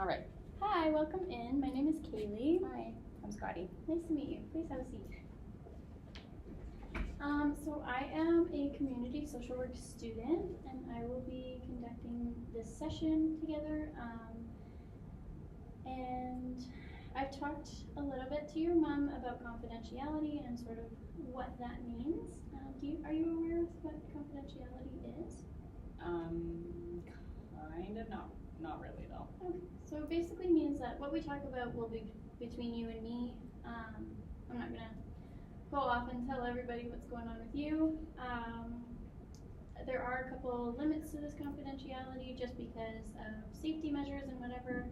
All right. Hi, welcome in. My name is Kaylee. Hi, I'm Scotty. Nice to meet you. Please have a seat. So I am a community social work student, and I will be conducting this session together. And I've talked a little bit to your mom about confidentiality and sort of what that means. Are you aware of what confidentiality is? Kind of, not really though. Okay. So it basically means that what we talk about will be between you and me. I'm not gonna go off and tell everybody what's going on with you. There are a couple limits to this confidentiality just because of safety measures and whatever.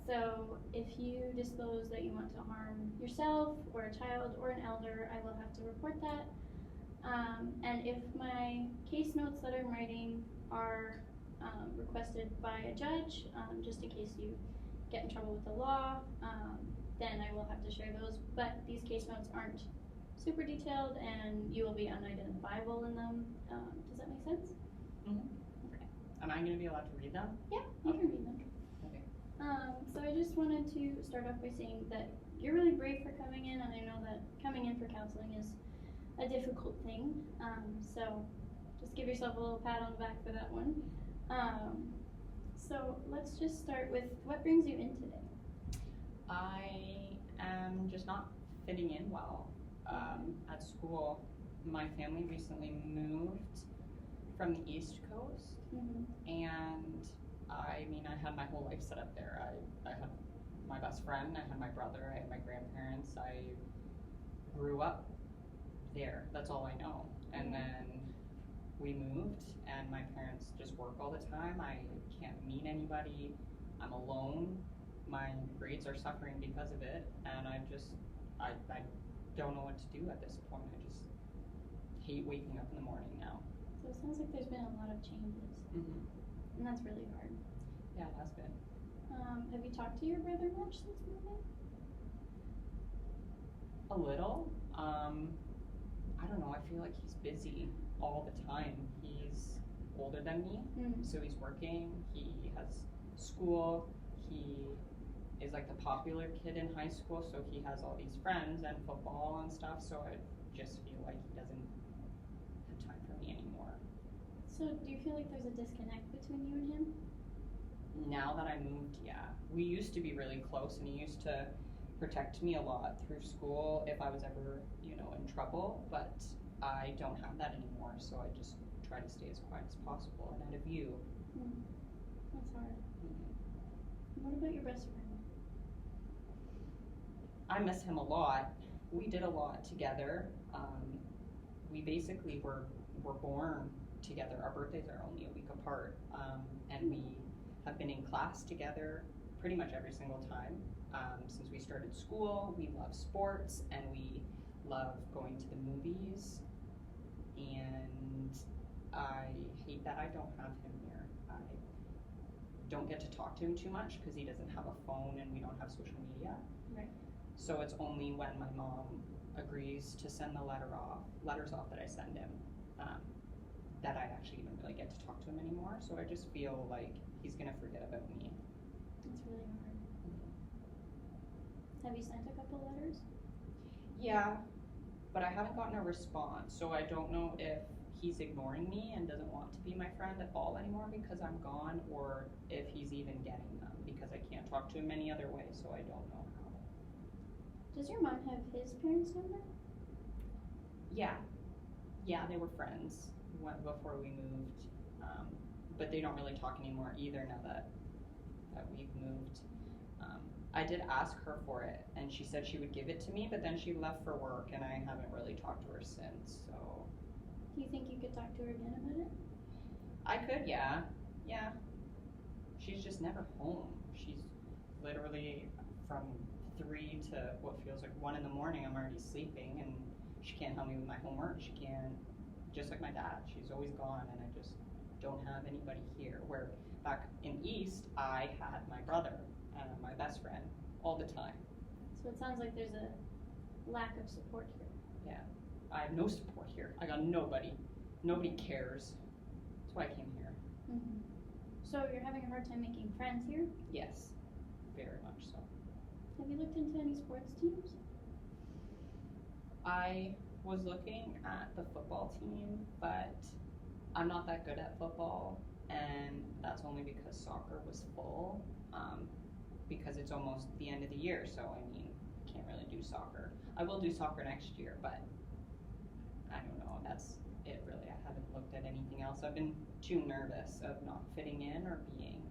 So if you disclose that you want to harm yourself or a child or an elder, I will have to report that. And if my case notes that I'm writing are requested by a judge, just in case you get in trouble with the law, then I will have to share those. But these case notes aren't super detailed and you will be unidentifiable in them. Does that make sense? Mm-hmm. Okay. Am I going to be allowed to read them? Yeah, you can read them. Okay. So I just wanted to start off by saying that you're really brave for coming in, and I know that coming in for counseling is a difficult thing. So just give yourself a little pat on the back for that one. So let's just start with what brings you in today. I am just not fitting in well at school. My family recently moved from the East Coast, and I had my whole life set up there. I had my best friend, I had my brother, I had my grandparents. I grew up there. That's all I know. And then we moved, and my parents just work all the time. I can't meet anybody. I'm alone. My grades are suffering because of it, and I don't know what to do at this point. I just hate waking up in the morning now. So it sounds like there's been a lot of changes, and that's really hard. Yeah, it has been. Have you talked to your brother much since moving? A little. I don't know, I feel like he's busy all the time. He's older than me, so he's working, he has school, he is like the popular kid in high school, so he has all these friends and football and stuff, so I just feel like he doesn't have time for me anymore. So do you feel like there's a disconnect between you and him? Now that I moved, yeah. We used to be really close, and he used to protect me a lot through school if I was ever, in trouble, but I don't have that anymore, so I just try to stay as quiet as possible and out of view. That's hard. What about your best friend? I miss him a lot. We did a lot together. We basically were born together. Our birthdays are only a week apart, and we have been in class together pretty much every single time. Since we started school, we love sports, and we love going to the movies, and I hate that I don't have him here. I don't get to talk to him too much because he doesn't have a phone and we don't have social media. Right. So it's only when my mom agrees to send the letters off that I send him, that I actually even really get to talk to him anymore. So I just feel like he's gonna forget about me. It's really hard. Have you sent a couple letters? Yeah, but I haven't gotten a response, so I don't know if he's ignoring me and doesn't want to be my friend at all anymore because I'm gone, or if he's even getting them because I can't talk to him any other way, so I don't know how. Does your mom have his parents' number? Yeah, they were friends before we moved, but they don't really talk anymore either now that we've moved. I did ask her for it, and she said she would give it to me, but then she left for work, and I haven't really talked to her since, so. Do you think you could talk to her again about it? I could, yeah. She's just never home. She's literally from 3 to what feels like 1 in the morning, I'm already sleeping, and she can't help me with my homework. She can't, just like my dad, she's always gone, and I just don't have anybody here. Where back in East, I had my brother and my best friend all the time. So it sounds like there's a lack of support here. Yeah, I have no support here. I got nobody. Nobody cares. That's why I came here. So you're having a hard time making friends here? Yes. looked into any sports teams? I was looking at the football team, but I'm not that good at football, and that's only because soccer was full, because it's almost the end of the year, so I mean, can't really do soccer. I will do soccer next year, but I don't know, that's it really. I haven't looked at anything else. I've been too nervous of not fitting in or being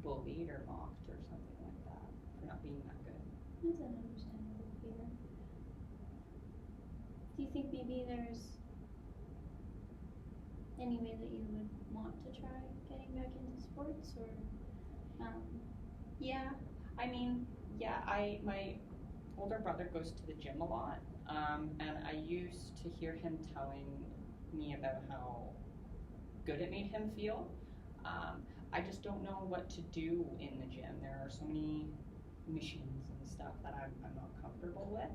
bullied or mocked or something like that for not being that good. That's an understandable fear. Do you think maybe there's any way that you would want to try getting back into sports, or Yeah, I mean, yeah, my older brother goes to the gym a lot, and I used to hear him telling me about how good it made him feel. I just don't know what to do in the gym. There are so many machines and stuff that I'm not comfortable with.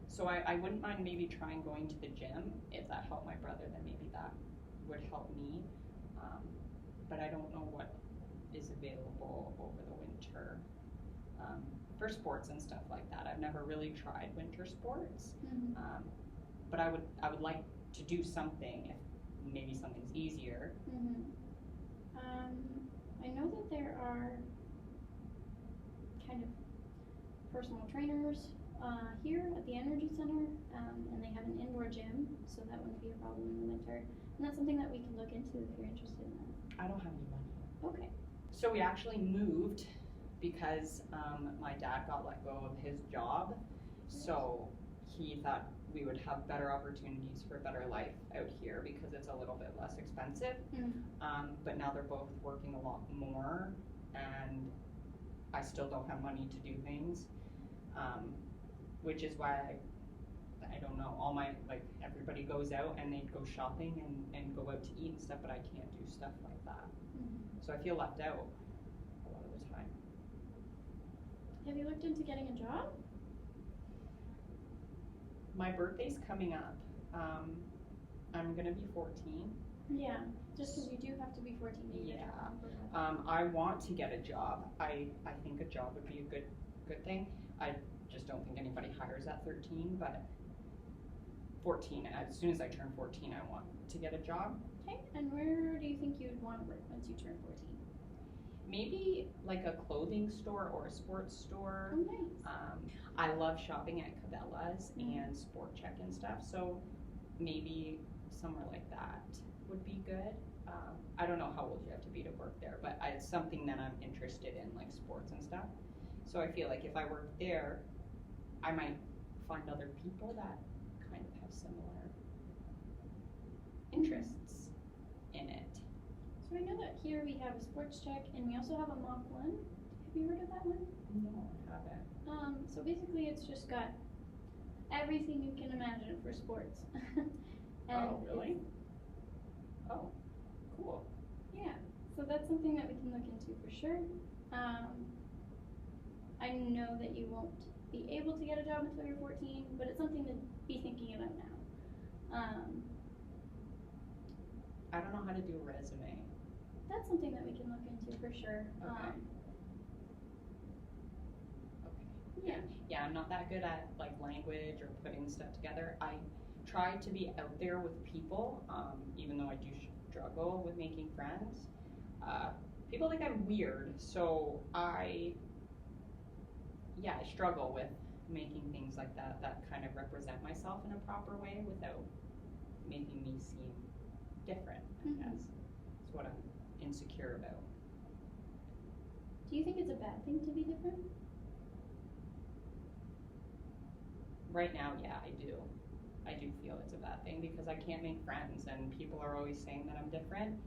So I wouldn't mind maybe trying going to the gym. If that helped my brother, then maybe that would help me. But I don't know what is available over the winter for sports and stuff like that. I've never really tried winter sports, but I would like to do something if maybe something's easier. I know that there are kind of personal trainers here at the Energy Center, and they have an indoor gym, so that wouldn't be a problem in the winter. And that's something that we can look into if you're interested in that. I don't have any money. Okay. So we actually moved because my dad got let go of his job, so he thought we would have better opportunities for a better life out here because it's a little bit less expensive. But now they're both working a lot more, and I still don't have money to do things, which is why I don't know, all my, like, everybody goes out and they go shopping and go out to eat and stuff, but I can't do stuff like that. So I feel left out a lot of the time. Have you looked into getting a job? My birthday's coming up. I'm gonna be 14. Yeah, just because you do have to be 14 to get a job. I want to get a job. I think a job would be a good thing. I just don't think anybody hires at 13, but 14, as soon as I turn 14, I want to get a job. Okay, and where do you think you'd want to work once you turn 14? Maybe like a clothing store or a sports store. Oh, nice. I love shopping at Kaylees and Sport Check and stuff, so maybe somewhere like that would be good. I don't know how old you have to be to work there, but it's something that I'm interested in, like sports and stuff. So I feel like if I work there, I might find other people that kind of have similar interests in it. So I know that here we have a sports check, and we also have a Mach 1. Have you heard of that one? No, I haven't. So basically it's just got everything you can imagine for sports. Oh, really? Oh, cool. Yeah, so that's something that we can look into for sure. I know that you won't be able to get a job until you're 14, but it's something to be thinking about now. I don't know how to do a resume. That's something that we can look into for sure. Okay. Yeah. Yeah, I'm not that good at like language or putting stuff together. I try to be out there with people, even though I do struggle with making friends. People think I'm weird, so I struggle with making things like that kind of represent myself in a proper way without making me seem different, I guess. That's what I'm insecure about. Do you think it's a bad thing to be different? Right now, yeah, I do. I do feel it's a bad thing because I can't make friends and people are always saying that I'm different.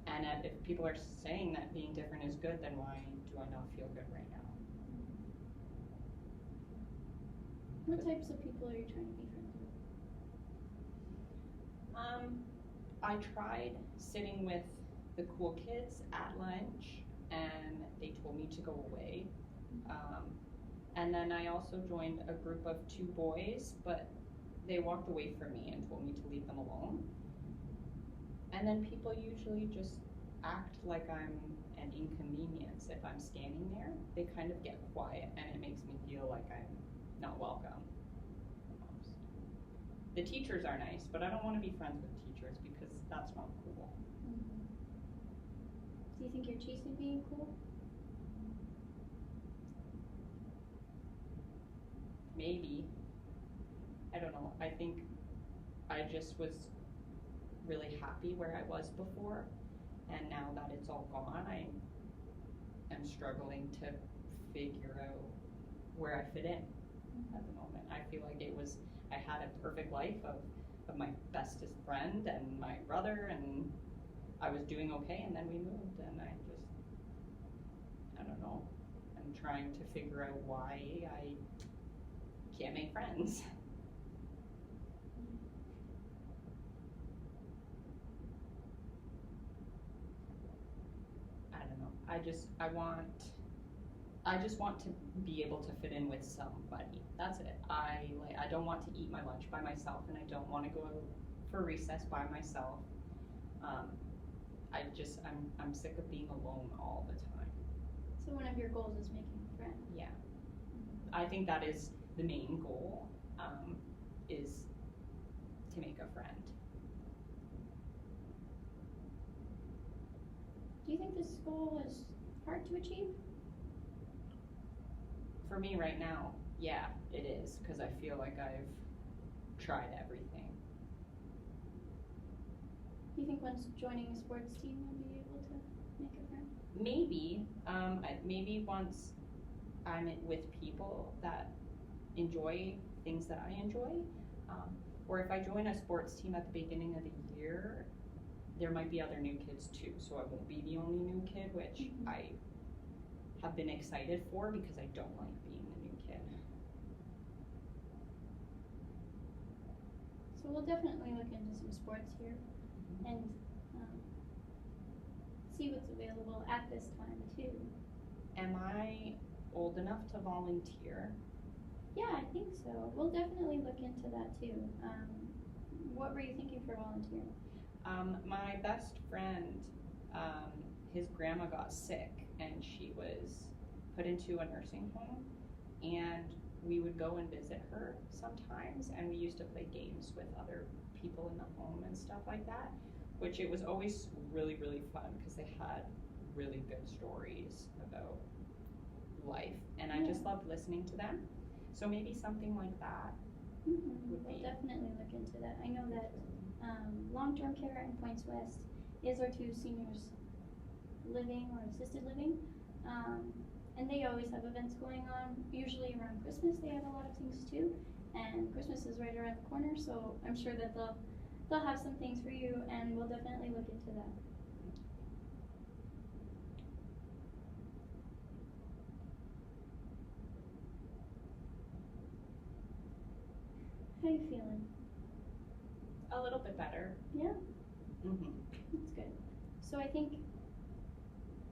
And if people are saying that being different is good, then why do I not feel good right now? What types of people are you trying to be friends with? I tried sitting with the cool kids at lunch and they told me to go away. And then I also joined a group of 2 boys, but they walked away from me and told me to leave them alone. And then people usually just act like I'm an an inconvenience if I'm standing there. They kind of get quiet, and it makes me feel like I'm not welcome. Almost. The teachers are nice, but I don't want to be friends with teachers because that's not cool. Mm-hmm. Do you think you're chasing being cool? Maybe. I don't know. I think I just was really happy where I was before, and now that it's all gone, I am struggling to figure out where I fit in at the moment. I feel like I had a perfect life of my bestest friend and my brother, and I was doing okay, and then we moved, and I don't know. I'm trying to figure out why I can't make friends. I don't know. I just want to be able to fit in with somebody. That's it. I don't want to eat my lunch by myself, and I don't want to go for recess by myself. I'm sick of being alone all the time. So one of your goals is making a friend. Yeah. I think that is the main goal, is to make a friend. Do you think this goal is hard to achieve? For me right now, yeah, it is, because I feel like I've tried everything. Do you think once joining a sports team you'll be able to make a friend? Maybe, maybe once I'm with people that enjoy things that I enjoy, or if I join a sports team at the beginning of the year, there might be other new kids too, so I won't be the only new kid, which I have been excited for because I don't like being the new kid. So we'll definitely look into some sports here and see what's available at this time too. Am I old enough to volunteer? Yeah, I think so. We'll definitely look into that too. What were you thinking for volunteering? My best friend, his grandma got sick, and she was put into a nursing home, and we would go and visit her sometimes, and we used to play games with other people in the home and stuff like that, which it was always really, really fun because they had really good stories about life, and I just loved listening to them. So maybe something like that would We'll be. definitely look into that. I know that long-term care in Points West is our 2 seniors living or assisted living, and they always have events going on. Usually around Christmas they have a lot of things too, and Christmas is right around the corner, so I'm sure that they'll have some things for you, and we'll definitely look into that. How are you feeling? A little bit better. Yeah? Mm-hmm. That's good. So I think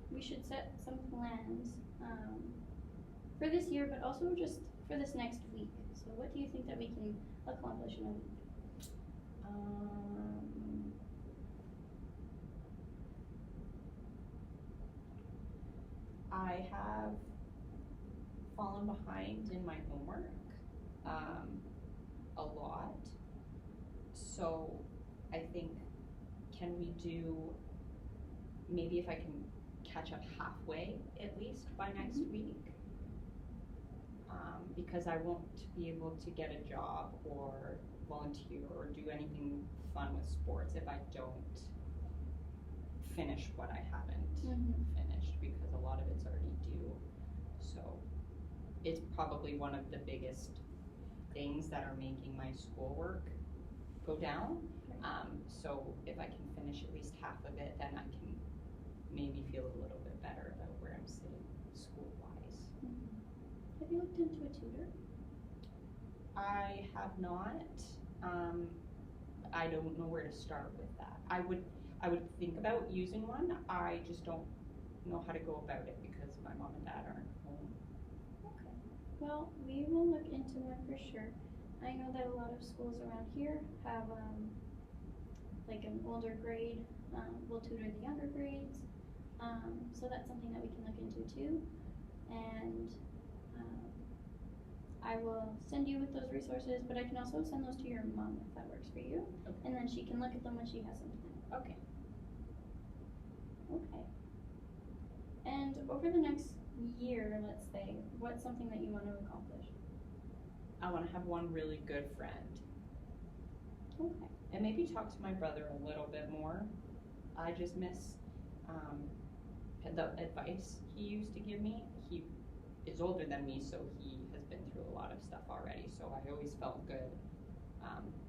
we should set some plans for this year, but also just for this next week. So what do you think that we can accomplish in a week? I have fallen behind in my homework a lot. So I think, can we do, maybe if I can catch up halfway at least by next week? Because I won't be able to get a job or volunteer or do anything fun with sports if I don't finish what I haven't finished, because a lot of it's already due. So it's probably one of the biggest things that are making my schoolwork go down. So if I can finish at least half of it, then I can maybe feel a little bit better about where I'm sitting school-wise. Have you looked into a tutor? I have not. I don't know where to start with that. I would think about using one. I just don't know how to go about it because my mom and dad aren't home. Okay. Well, we will look into one for sure. I know that a lot of schools around here have like an older grade will tutor the younger grades. So that's something that we can look into too. And I will send you with those resources, but I can also send those to your mom if that works for you. Okay. And then she can look at them when she has some time. Okay. Okay. And over the next year, let's say, what's something that you want to accomplish? I want to have one really good friend. Okay. And maybe talk to my brother a little bit more. I just miss the advice he used to give me. He is older than me, so he has been through a lot of stuff already. So I always felt good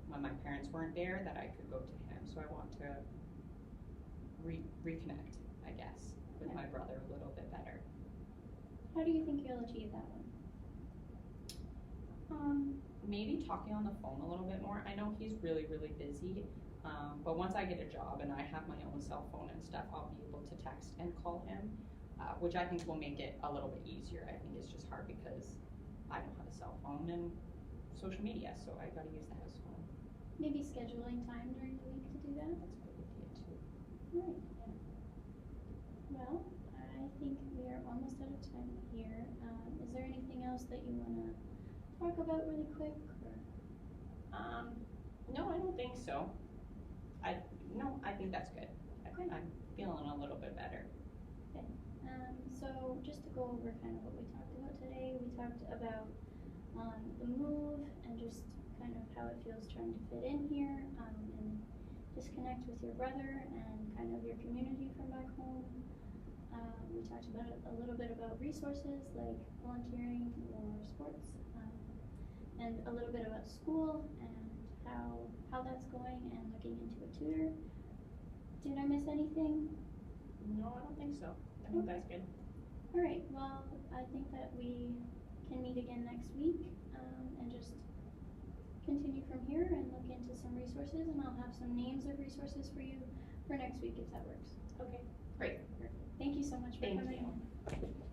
when my parents weren't there that I could go to him. So I want to reconnect, I guess, with my brother a little bit better. How do you think you'll achieve that one? Maybe talking on the phone a little bit more. I know he's really, really busy, but once I get a job and I have my own cell phone and stuff, I'll be able to text and call him, which I think will make it a little bit easier. I think it's just hard because I don't have a cell phone and social media, so I gotta use the house phone. Maybe scheduling time during the week to do that? That's a good idea too. Right. Well, I think we are almost out of time here. Is there anything else that you want to talk about really quick? Or? No, I don't think so. I think that's good. Okay. I'm feeling a little bit better. Okay. So just to go over kind of what we talked about today, we talked about the move and just kind of how it feels trying to fit in here and disconnect with your brother and kind of your community from back home. We talked about a little bit about resources like volunteering or sports, and a little bit about school and how that's going and looking into a tutor. Did I miss anything? No, I don't think so. I think that's good. All right. Well, I think that we can meet again next week and just continue from here and look into some resources, and I'll have some names of resources for you for next week if that works. Okay, great. Perfect. Thank you so much for Thank coming you. in.